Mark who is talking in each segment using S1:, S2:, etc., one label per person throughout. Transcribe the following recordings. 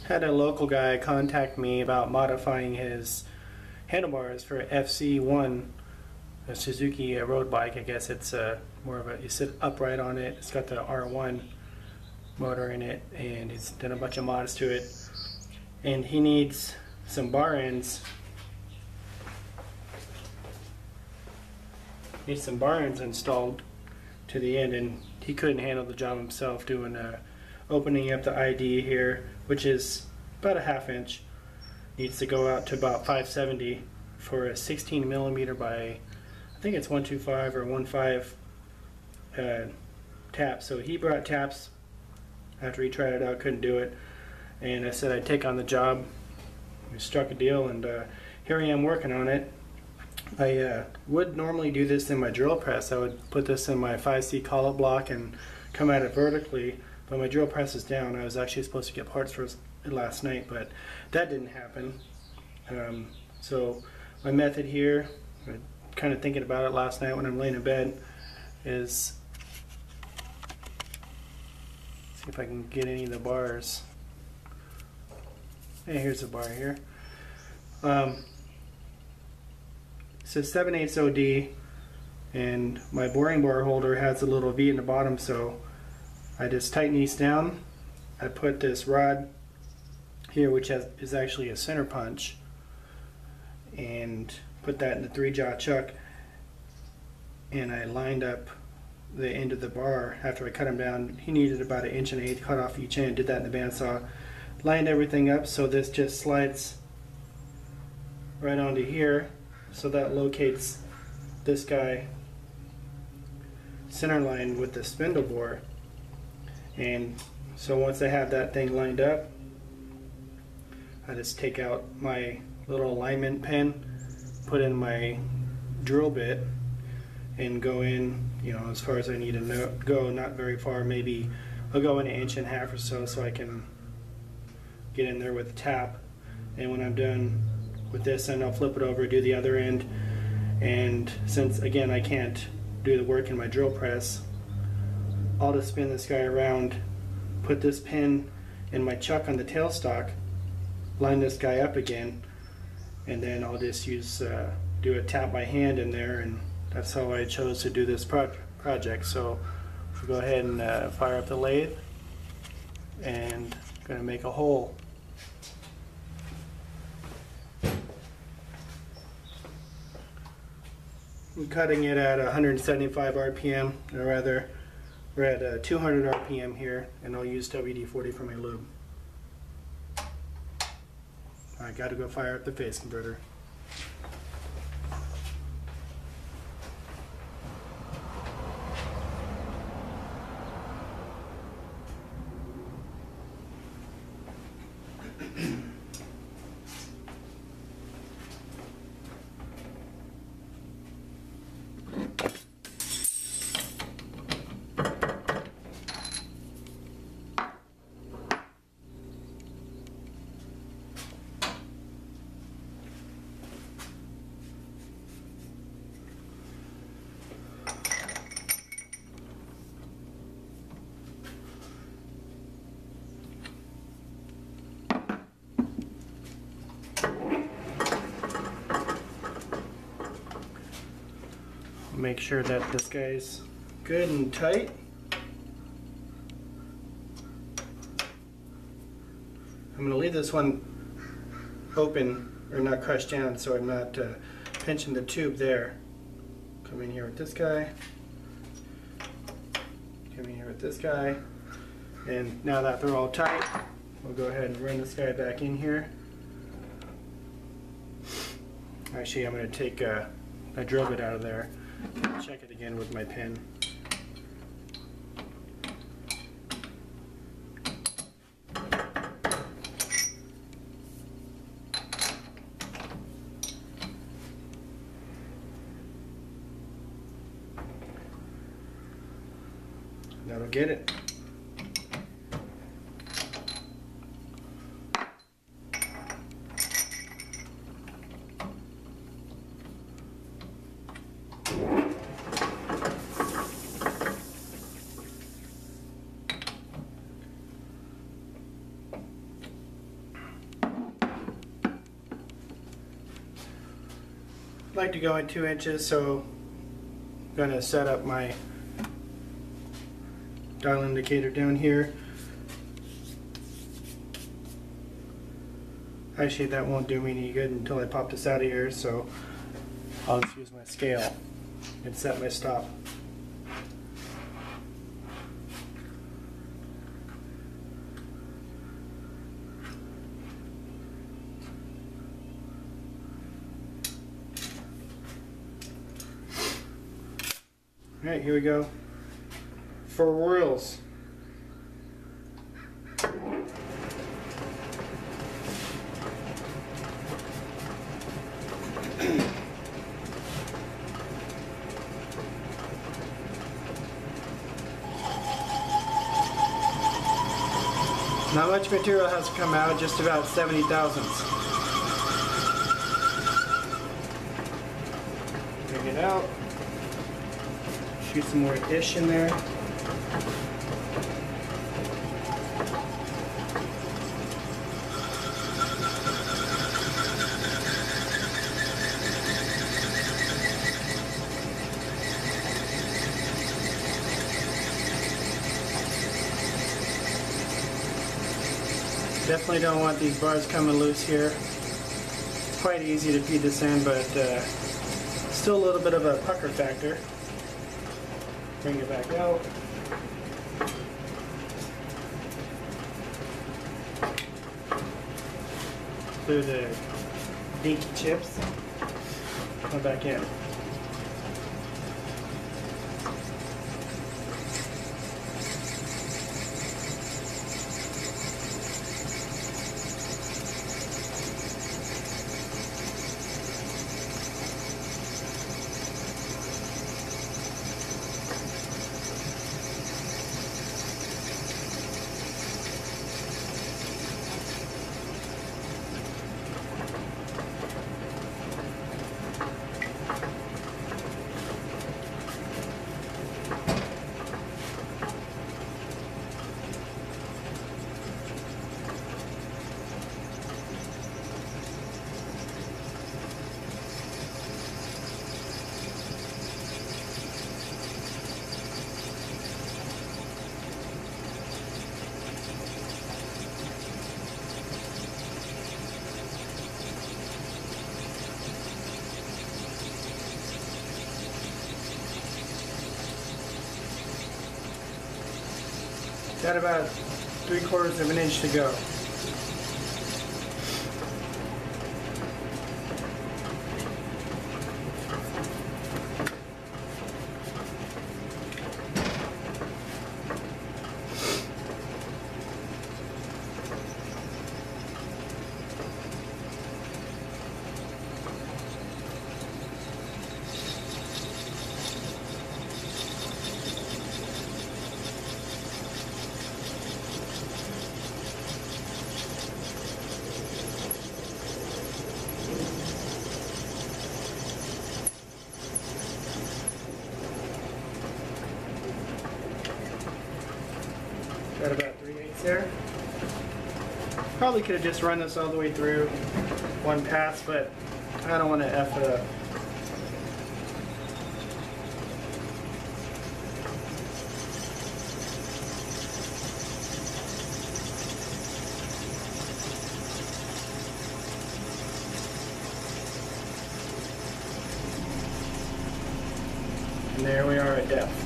S1: Had a local guy contact me about modifying his handlebars for FZ01, a Suzuki road bike. I guess it's more of a, you sit upright on it. It's got the R1 motor in it, and he's done a bunch of mods to it. And he needs some bar ends. Needs some bar ends installed to the end, and he couldn't handle the job himself doing opening up the ID here, which is about a 1/2 inch. Needs to go out to about 570 for a 16 millimeter by, I think it's 125 or 1.5 tap. So he brought taps after he tried it out, couldn't do it, and I said I'd take on the job. We struck a deal, and here I am working on it. I would normally do this in my drill press. I would put this in my 5C collet block and come at it vertically, but my drill press is down. I was actually supposed to get parts for it last night, but that didn't happen. So my method here, kind of thinking about it last night when I'm laying in bed, is see if I can get any of the bars. Hey, here's a bar here. It's a 7/8 OD, and my boring bar holder has a little V in the bottom, so I just tighten these down. I put this rod here, which is actually a center punch, and put that in the 3-jaw chuck, and I lined up the end of the bar after I cut him down. He needed about 1 1/8 inch, cut off each end, did that in the bandsaw. Lined everything up so this just slides right onto here, so that locates this guy center line with the spindle bore. And so once I have that thing lined up, I just take out my little alignment pen, put in my drill bit, and go in, you know, as far as I need to go, not very far. Maybe I'll go in 1.5 inches or so I can get in there with the tap. And when I'm done with this, and I'll flip it over, do the other end. And since again I can't do the work in my drill press, I'll just spin this guy around, put this pin in my chuck on the tailstock, line this guy up again, and then I'll just use do a tap by hand in there, and that's how I chose to do this project. So we'll go ahead and fire up the lathe, and I'm going to make a hole. I'm cutting it at 175 RPM, or rather we're at 200 RPM here, and I'll use WD-40 for my lube. I gotta go fire up the phase converter. Make sure that this guy's good and tight. I'm going to leave this one open, or not crushed down, so I'm not pinching the tube there. Come in here with this guy. Come in here with this guy. And now that they're all tight, we'll go ahead and run this guy back in here. Actually, I'm going to take a drill bit out of there. Check it again with my pen. That'll get it. like to go in 2 inches, so I'm going to set up my dial indicator down here. Actually, that won't do me any good until I pop this out of here, so I'll just use my scale and set my stop. Alright, here we go. 4 whirls. Not much material has come out, just about 70 thousandths. Bring it out. Shoot some more ish in there. Definitely don't want these bars coming loose here. Quite easy to feed this in, but still a little bit of a pucker factor. Bring it back out. Clear the dinky chips. Come back in. Got about 3/4 of an inch to go. Got about 3/8 there. Probably could have just run this all the way through one pass, but I don't want to F it up. And there we are at depth.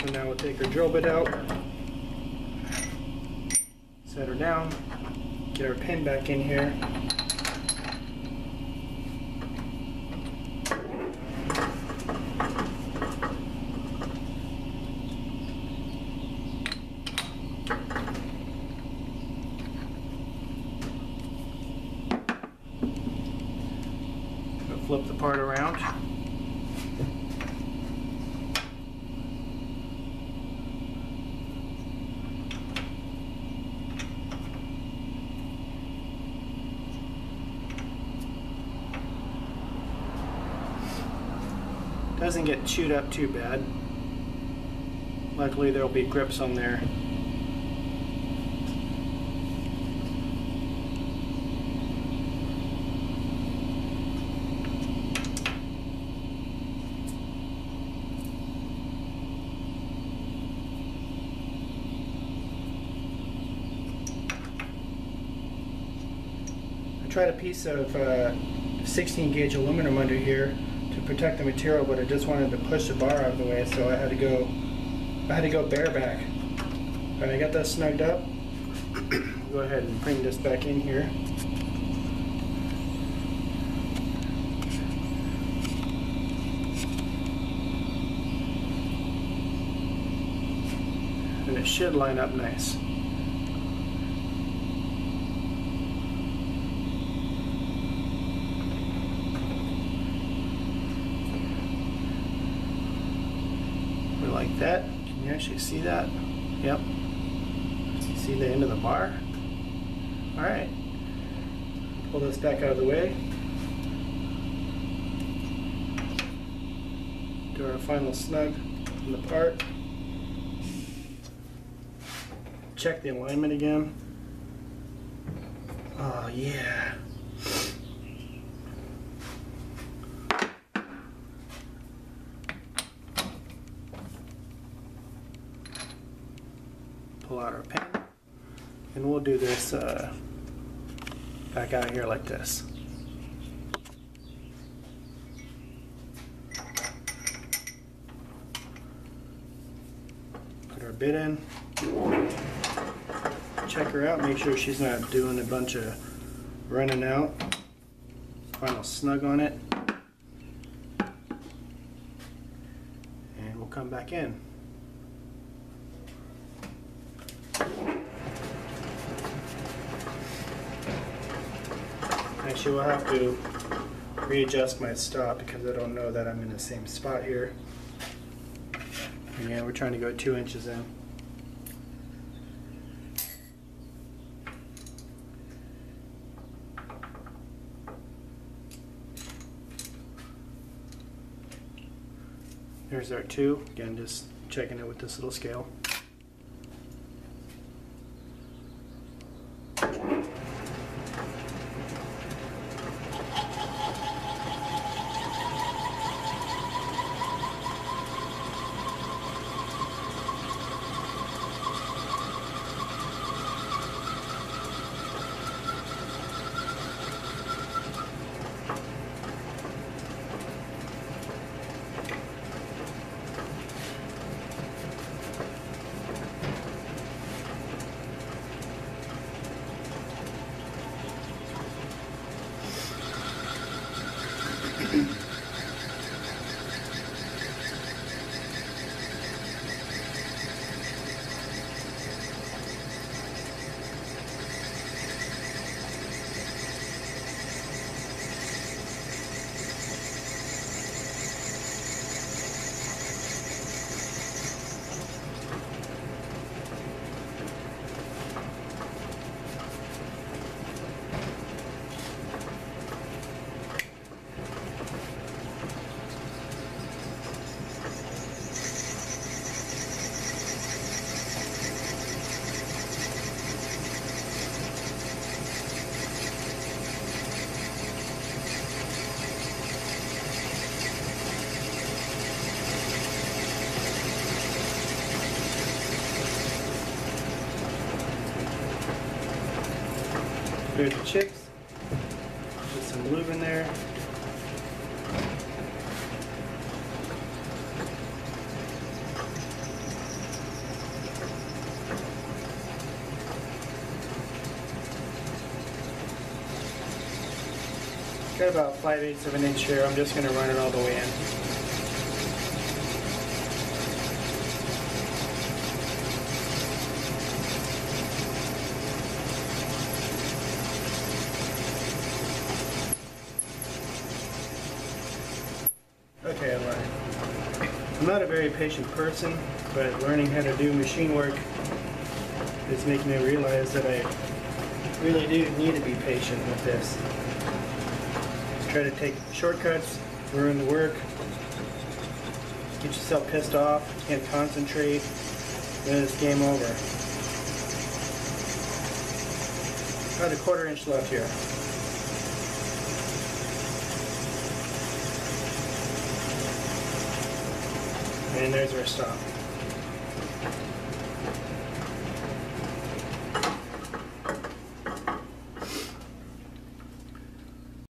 S1: So now we'll take our drill bit out, set her down, get our pin back in here. Flip the part around. Doesn't get chewed up too bad. Luckily there'll be grips on there. I tried a piece of 16 gauge aluminum under here to protect the material, but I just wanted to push the bar out of the way, so I had to go bareback. Alright, I got that snugged up. Go ahead and bring this back in here. And it should line up nice. Like that. Can you actually see that? Yep. See the end of the bar? Alright. Pull this back out of the way. Do our final snug on the part. Check the alignment again. Oh yeah. Pull out our pen, and we'll do this back out here like this. Put our bit in, check her out, make sure she's not doing a bunch of running out. Final snug on it, and we'll come back in. Actually, we'll have to readjust my stop because I don't know that I'm in the same spot here. Again, we're trying to go 2 inches in. There's our 2. Again, just checking it with this little scale. There's the chips. Put some lube in there. Got about 5/8 of an inch here. I'm just going to run it all the way in. Okay, I'm not a very patient person, but learning how to do machine work is making me realize that I really do need to be patient with this. Try to take shortcuts, ruin the work, Get yourself pissed off, can't concentrate, then it's game over. About a 1/4 inch left here. And there's our stop.